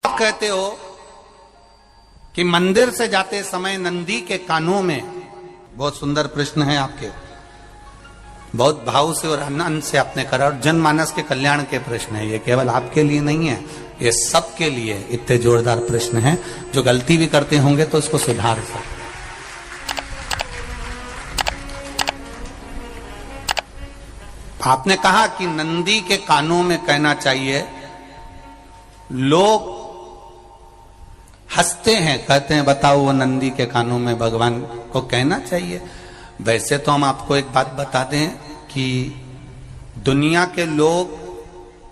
आप कहते हो कि मंदिर से जाते समय नंदी के कानों में, बहुत सुंदर प्रश्न है आपके, बहुत भाव से और आनंद से आपने करा, और जनमानस के कल्याण के प्रश्न है ये, केवल आपके लिए नहीं है, ये सबके लिए इतने जोरदार प्रश्न है। जो गलती भी करते होंगे तो इसको सुधार सकते। आपने कहा कि नंदी के कानों में कहना चाहिए, लोग हंसते हैं, कहते हैं बताओ वो नंदी के कानों में भगवान को कहना चाहिए। वैसे तो हम आपको एक बात बता दें कि दुनिया के लोग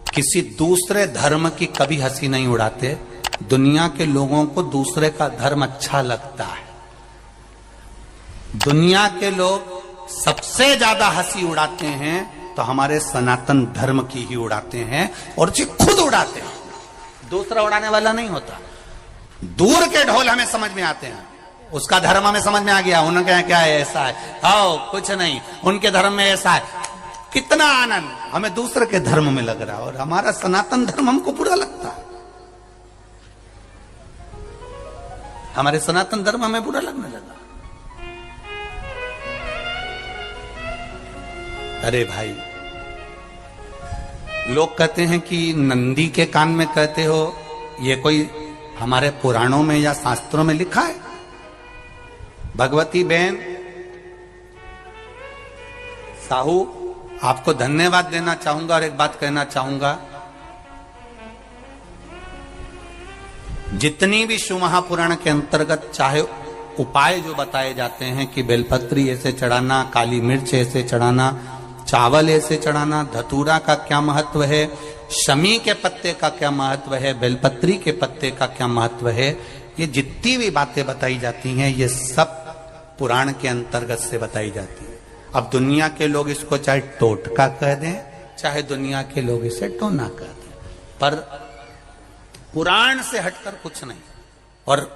किसी दूसरे धर्म की कभी हंसी नहीं उड़ाते। दुनिया के लोगों को दूसरे का धर्म अच्छा लगता है। दुनिया के लोग सबसे ज्यादा हंसी उड़ाते हैं तो हमारे सनातन धर्म की ही उड़ाते हैं, और जी खुद उड़ाते हैं, दूसरा उड़ाने वाला नहीं होता। दूर के ढोल हमें समझ में आते हैं, उसका धर्म हमें समझ में आ गया, उनका क्या है, ऐसा है, आओ कुछ नहीं, उनके धर्म में ऐसा है, कितना आनंद हमें दूसरे के धर्म में लग रहा है, और हमारा सनातन धर्म हमको बुरा लगता है। हमारे सनातन धर्म हमें बुरा लगने लगा। अरे भाई, लोग कहते हैं कि नंदी के कान में कहते हो, ये कोई हमारे पुराणों में या शास्त्रों में लिखा है? भगवती बहन साहू, आपको धन्यवाद देना चाहूंगा और एक बात कहना चाहूंगा, जितनी भी शिव महापुराण के अंतर्गत चाहे उपाय जो बताए जाते हैं कि बेलपत्री ऐसे चढ़ाना, काली मिर्च ऐसे चढ़ाना, चावल ऐसे चढ़ाना, धतूरा का क्या महत्व है, शमी के पत्ते का क्या महत्व है, बेलपत्री के पत्ते का क्या महत्व है, ये जितनी भी बातें बताई जाती हैं ये सब पुराण के अंतर्गत से बताई जाती है। अब दुनिया के लोग इसको चाहे टोटका कह दें, चाहे दुनिया के लोग इसे टोना कह दें, पर पुराण से हटकर कुछ नहीं। और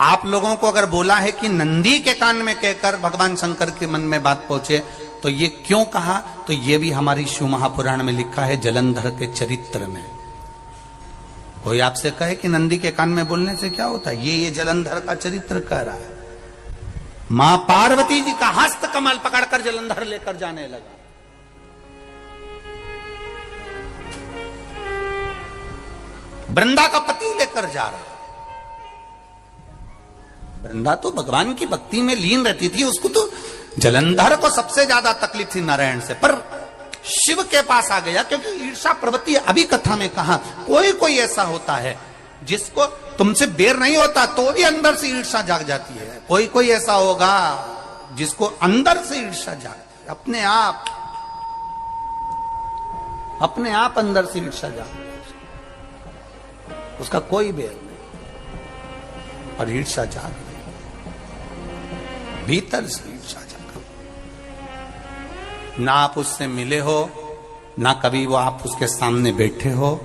आप लोगों को अगर बोला है कि नंदी के कान में कहकर भगवान शंकर के मन में बात पहुंचे, तो ये क्यों कहा, तो ये भी हमारी शिव महापुराण में लिखा है, जलंधर के चरित्र में। कोई आपसे कहे कि नंदी के कान में बोलने से क्या होता है, ये जलंधर का चरित्र कह रहा है। मां पार्वती जी का हस्त कमल पकड़कर जलंधर लेकर जाने लगा। वृंदा का पति लेकर जा रहा। वृंदा तो भगवान की भक्ति में लीन रहती थी, उसको तो जलंधर को सबसे ज्यादा तकलीफ थी नारायण से, पर शिव के पास आ गया, क्योंकि ईर्षा प्रवृत्ति, अभी कथा में कहा, कोई कोई ऐसा होता है जिसको तुमसे बेर नहीं होता तो भी अंदर से ईर्षा जाग जाती है। कोई कोई ऐसा होगा जिसको अंदर से ईर्षा जागती है, अपने आप अंदर से ईर्षा जागती है, उसका कोई बेर नहीं, और ईर्षा जाग भीतर से ईर्षा जाग। ना आप उससे मिले हो, ना कभी वो आप उसके सामने बैठे हो।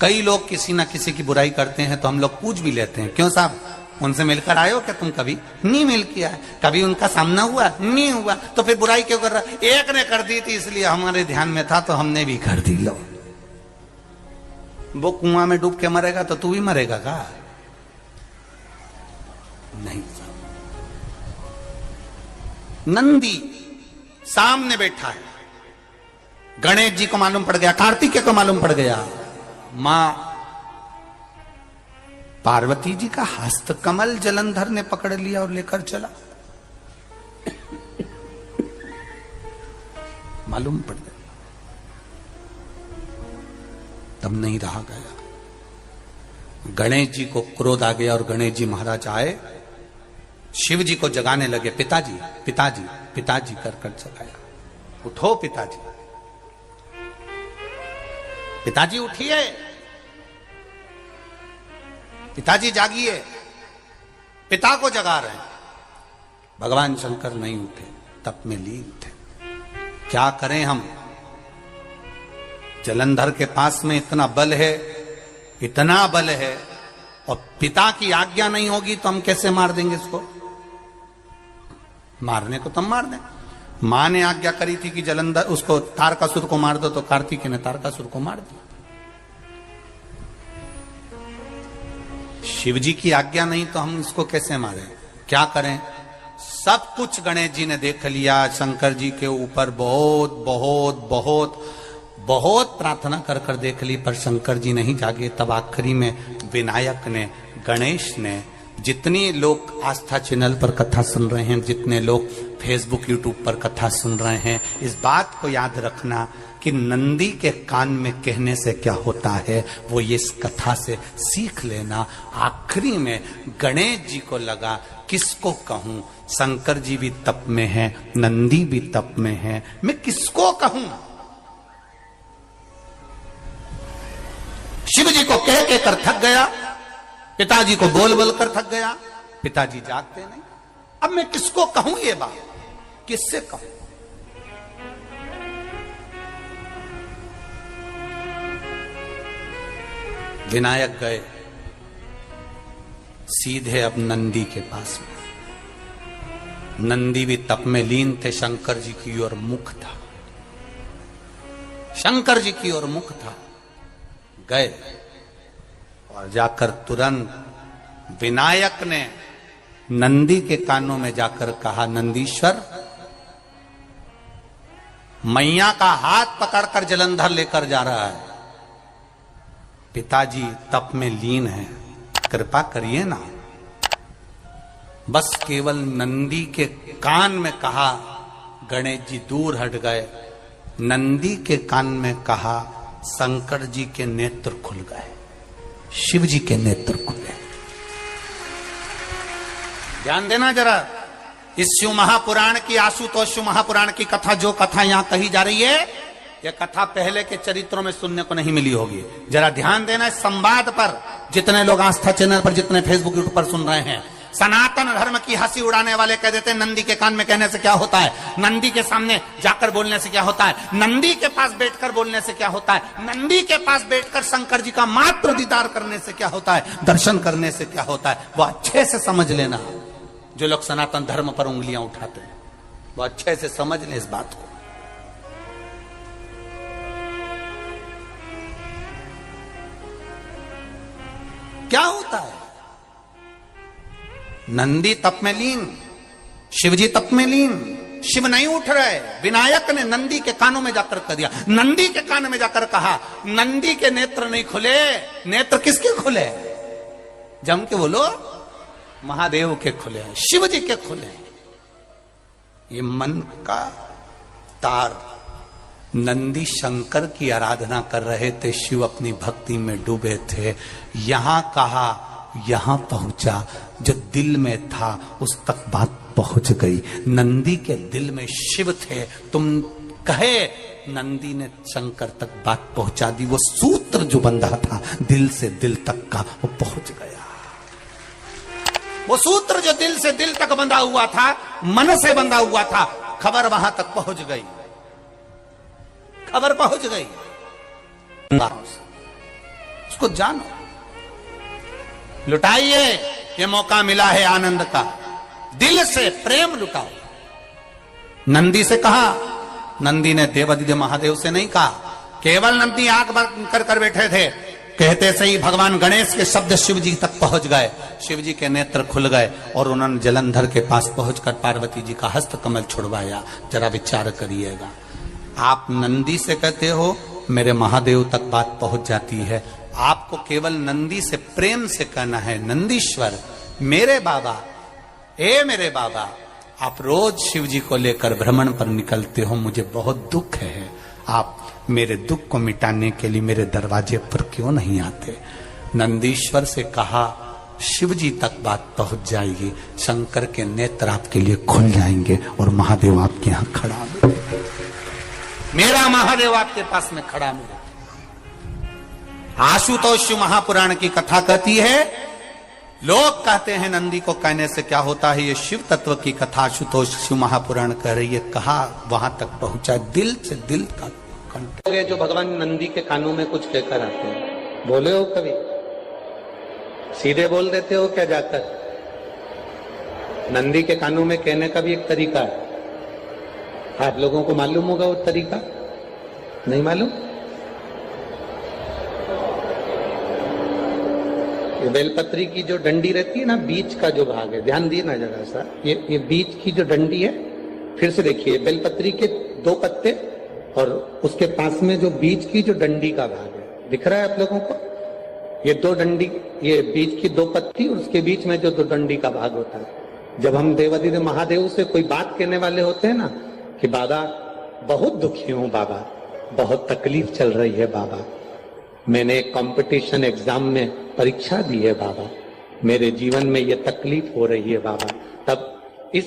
कई लोग किसी ना किसी की बुराई करते हैं तो हम लोग पूछ भी लेते हैं, क्यों साहब उनसे मिलकर आए हो क्या तुम? कभी नहीं मिल किया है, कभी उनका सामना हुआ नहीं हुआ, तो फिर बुराई क्यों कर रहा? एक ने कर दी थी इसलिए हमारे ध्यान में था तो हमने भी कर दी। लो, वो कुआं में डूब के मरेगा तो तू भी मरेगा का? नहीं। नंदी सामने बैठा है, गणेश जी को मालूम पड़ गया, कार्तिकेय को मालूम पड़ गया, मां पार्वती जी का हस्त कमल जलंधर ने पकड़ लिया और लेकर चला। मालूम पड़ गया, तब नहीं रहा गया। गणेश जी को क्रोध आ गया और गणेश जी महाराज आए, शिव जी को जगाने लगे, पिताजी पिताजी पिताजी कर कर जगाया, उठो पिताजी, पिताजी उठिए, पिताजी जागिए, पिता को जगा रहे हैं। भगवान शंकर नहीं उठे, तप में लीन थे। क्या करें हम? जलंधर के पास में इतना बल है, इतना बल है, और पिता की आज्ञा नहीं होगी तो हम कैसे मार देंगे इसको? मारने को तो हम मार दें। मां ने आज्ञा करी थी कि जलंधर उसको तारकासुर को मार दो, तो कार्तिकेय ने तारकासुर को मार दिया। शिव जी की आज्ञा नहीं तो हम इसको कैसे मारें, क्या करें? सब कुछ गणेश जी ने देख लिया, शंकर जी के ऊपर बहुत बहुत बहुत बहुत प्रार्थना कर कर देख ली, पर शंकर जी नहीं जागे। तब आखिरी में विनायक ने, गणेश ने, जितने लोग आस्था चैनल पर कथा सुन रहे हैं, जितने लोग फेसबुक यूट्यूब पर कथा सुन रहे हैं, इस बात को याद रखना कि नंदी के कान में कहने से क्या होता है वो ये इस कथा से सीख लेना। आखिरी में गणेश जी को लगा किसको कहूं, शंकर जी भी तप में है, नंदी भी तप में है, मैं किसको कहूं? शिव जी को कह के कर थक गया, पिताजी को बोल बोल कर थक गया, पिताजी जागते नहीं। अब मैं किसको कहूं ये बात, किससे कहूं? विनायक गए सीधे अब नंदी के पास में। नंदी भी तप में लीन थे, शंकर जी की ओर मुख था, शंकर जी की ओर मुख था। गए और जाकर तुरंत विनायक ने नंदी के कानों में जाकर कहा, नंदीश्वर, मैया का हाथ पकड़कर जलंधर लेकर जा रहा है, पिताजी तप में लीन है, कृपा करिए ना। बस केवल नंदी के कान में कहा, गणेश जी दूर हट गए। नंदी के कान में कहा, शंकर जी के नेत्र खुल गए, शिव जी के नेत्र खुले। ध्यान देना जरा, इस शिव महापुराण की, आशुतोष शिव महापुराण की कथा, जो कथा यहां कही जा रही है, यह कथा पहले के चरित्रों में सुनने को नहीं मिली होगी। जरा ध्यान देना इस संवाद पर, जितने लोग आस्था चैनल पर, जितने फेसबुक यूट्यूब पर सुन रहे हैं। सनातन धर्म की हंसी उड़ाने वाले कह देते हैं नंदी के कान में कहने से क्या होता है, नंदी के सामने जाकर बोलने से क्या होता है, नंदी के पास बैठकर बोलने से क्या होता है, नंदी के पास बैठकर शंकर जी का मात्र दीदार करने से क्या होता है, दर्शन करने से क्या होता है। वो अच्छे से समझ लेना, जो लोग सनातन धर्म पर उंगलियां उठाते हैं, वो अच्छे से समझ लें इस बात को। क्या होता है, नंदी तप में लीन, शिवजी तप में लीन, शिव नहीं उठ रहे। विनायक ने नंदी के कानों में जाकर कह दिया, नंदी के कान में जाकर कहा, नंदी के नेत्र नहीं खुले। नेत्र किसके खुले? जम के बोलो, महादेव के खुले, शिव जी के खुले। ये मन का तार। नंदी शंकर की आराधना कर रहे थे, शिव अपनी भक्ति में डूबे थे। यहां कहा, यहां पहुंचा, जो दिल में था उस तक बात पहुंच गई। नंदी के दिल में शिव थे, तुम कहे, नंदी ने शंकर तक बात पहुंचा दी। वो सूत्र जो बंधा था दिल से दिल तक का, वो पहुंच गया। वो सूत्र जो दिल से दिल तक बंधा हुआ था, मन से बंधा हुआ था, खबर वहां तक पहुंच गई, खबर पहुंच गई। उसको जानो, लुटाइए, ये मौका मिला है आनंद का, दिल से प्रेम लुटाओ। नंदी से कहा, नंदी ने देवादिदेव महादेव से नहीं कहा, केवल नंदी आंख बंद कर कर बैठे थे। कहते से ही भगवान गणेश के शब्द शिव जी तक पहुंच गए, शिव जी के नेत्र खुल गए और उन्होंने जलंधर के पास पहुंचकर पार्वती जी का हस्त कमल छुड़वाया। जरा विचार करिएगा, आप नंदी से कहते हो मेरे महादेव तक बात पहुंच जाती है। आपको केवल नंदी से प्रेम से कहना है, नंदीश्वर मेरे बाबा, ए मेरे बाबा, आप रोज शिव जी को लेकर भ्रमण पर निकलते हो, मुझे बहुत दुख है, आप मेरे दुख को मिटाने के लिए मेरे दरवाजे पर क्यों नहीं आते? नंदीश्वर से कहा, शिव जी तक बात पहुंच जाएगी, शंकर के नेत्र आपके लिए खुल जाएंगे और महादेव आपके यहां खड़ा मिलेगा, मेरा महादेव आपके पास में खड़ा मिलेगा। आशुतोष शिव महापुराण की कथा कहती है, लोग कहते हैं नंदी को कहने से क्या होता है, ये शिव तत्व की कथा आशुतोष शिव महापुराण कह रही है। कहा वहां तक पहुंचा, दिल से दिल का कंठ। जो भगवान नंदी के कानों में कुछ कहकर आते हैं, बोले हो कभी? सीधे बोल देते हो क्या जाकर? नंदी के कानों में कहने का भी एक तरीका है। आप लोगों को मालूम होगा वो तरीका? नहीं मालूम? बेलपत्री की जो डंडी रहती है ना, बीच का जो भाग है, ध्यान दिए ना जरा सा, ये बीच की जो डंडी है, फिर से देखिए, बेलपत्री के 2 पत्ते और उसके पास में जो बीच की जो डंडी का भाग है, दिख रहा है आप लोगों को? ये 2 डंडी, ये बीच की 2 पत्ती और उसके बीच में जो 2 डंडी का भाग होता है। जब हम देवाधिदेव महादेव से कोई बात कहने वाले होते हैं ना कि बाबा बहुत दुखी हूं, बाबा बहुत तकलीफ चल रही है, बाबा मैंने एक कंपटीशन एग्जाम में परीक्षा दी है, बाबा मेरे जीवन में ये तकलीफ हो रही है, बाबा, तब इस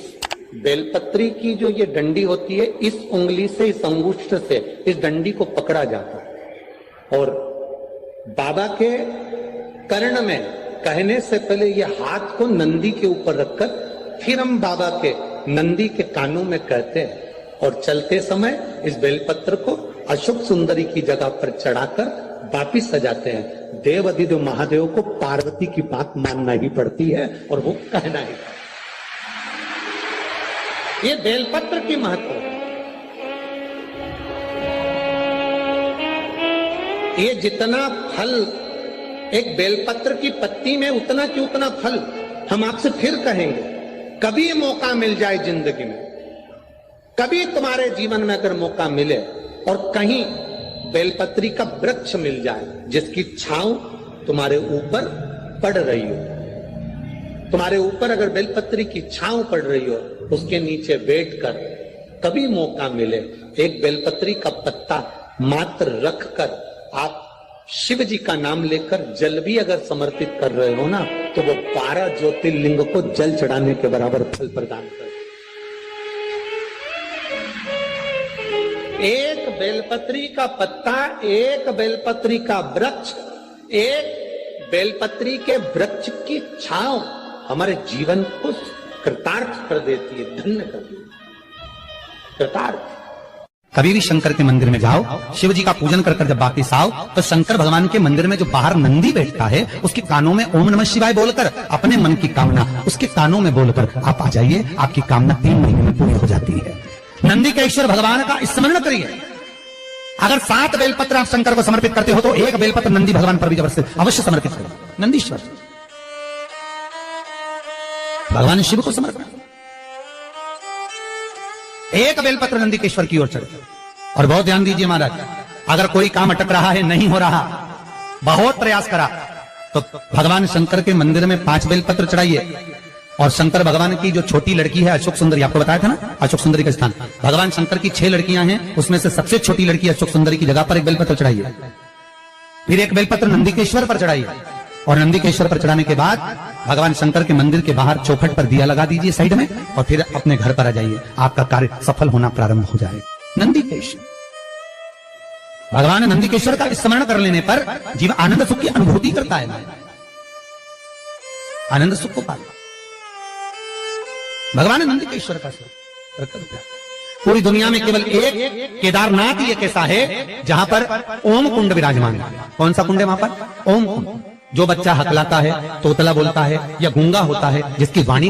बेलपत्री की जो ये डंडी होती है, इस उंगली से, इस अंगुष्ठ से इस डंडी को पकड़ा जाता है और बाबा के कर्ण में कहने से पहले ये हाथ को नंदी के ऊपर रखकर फिर हम बाबा के नंदी के कानों में कहते हैं और चलते समय इस बेलपत्र को अशोक सुंदरी की जगह पर चढ़ाकर वापिस सजाते हैं। देव अधिदेव महादेव को पार्वती की बात मानना ही पड़ती है और वो कहना ही। ये बेलपत्र की महत्व है। ये जितना फल एक बेलपत्र की पत्ती में, उतना की उतना फल। हम आपसे फिर कहेंगे, कभी मौका मिल जाए जिंदगी में, कभी तुम्हारे जीवन में अगर मौका मिले और कहीं बेलपत्री का वृक्ष मिल जाए जिसकी छांव तुम्हारे ऊपर पड़ रही हो, तुम्हारे ऊपर अगर बेलपत्री की छांव पड़ रही हो, उसके नीचे बैठकर कभी मौका मिले, एक बेलपत्री का पत्ता मात्र रखकर आप शिव जी का नाम लेकर जल भी अगर समर्पित कर रहे हो ना, तो वो 12 ज्योतिर्लिंग को जल चढ़ाने के बराबर फल प्रदान कर। एक बेलपत्री का पत्ता, एक बेलपत्री का वृक्ष, एक बेलपत्री के वृक्ष की छांव हमारे जीवन को कृतार्थ कर देती है, धन्य कर देती है, कृतार्थ। कभी भी शंकर के मंदिर में जाओ, शिव जी का पूजन कर कर जब वापिस आओ, तो शंकर भगवान के मंदिर में जो बाहर नंदी बैठता है, उसके कानों में ओम नमः शिवाय बोलकर अपने मन की कामना उसके कानों में बोलकर आप आ जाइए, आपकी कामना 3 महीने में पूरी हो जाती है। नंदी के ईश्वर भगवान का स्मरण करिए। अगर 7 बेलपत्र आप शंकर को समर्पित करते हो तो 1 बेलपत्र नंदी भगवान पर भी अवश्य समर्पित करो। नंदीश्वर भगवान शिव को समर्पित, 1 बेलपत्र नंदीकेश्वर की ओर चढ़े। और बहुत ध्यान दीजिए महाराज, अगर कोई काम अटक रहा है, नहीं हो रहा, बहुत प्रयास करा, तो भगवान शंकर के मंदिर में 5 बेलपत्र चढ़ाइए। और शंकर भगवान की जो छोटी लड़की है अशोक सुंदरी, आपको बताया था ना अशोक सुंदरी का स्थान, भगवान शंकर की 6 लड़कियां हैं, उसमें से सबसे छोटी लड़की अशोक सुंदरी की जगह पर 1 बेलपत्र चढ़ाइए। फिर 1 बेलपत्र नंदीकेश्वर पर चढ़ाइए और नंदीकेश्वर पर चढ़ाने के बाद भगवान शंकर के मंदिर के बाहर चौखट पर दिया लगा दीजिए साइड में, और फिर अपने घर पर आ जाइए, आपका कार्य सफल होना प्रारंभ हो जाए। नंदीकेश्वर भगवान नंदीकेश्वर का स्मरण कर लेने पर जीव आनंद सुख की अनुभूति करता है, आनंद सुख को पाता। भगवान नंदीकेश्वर का पूरी दुनिया में केवल एक केदारनाथ ही एक ऐसा है जहां पर ओम कुंड विराजमान है। कौन सा कुंड है वहां पर? ओम कुंड। जो बच्चा हकलाता है, तोतला बोलता है या गूंगा होता है, जिसकी वाणी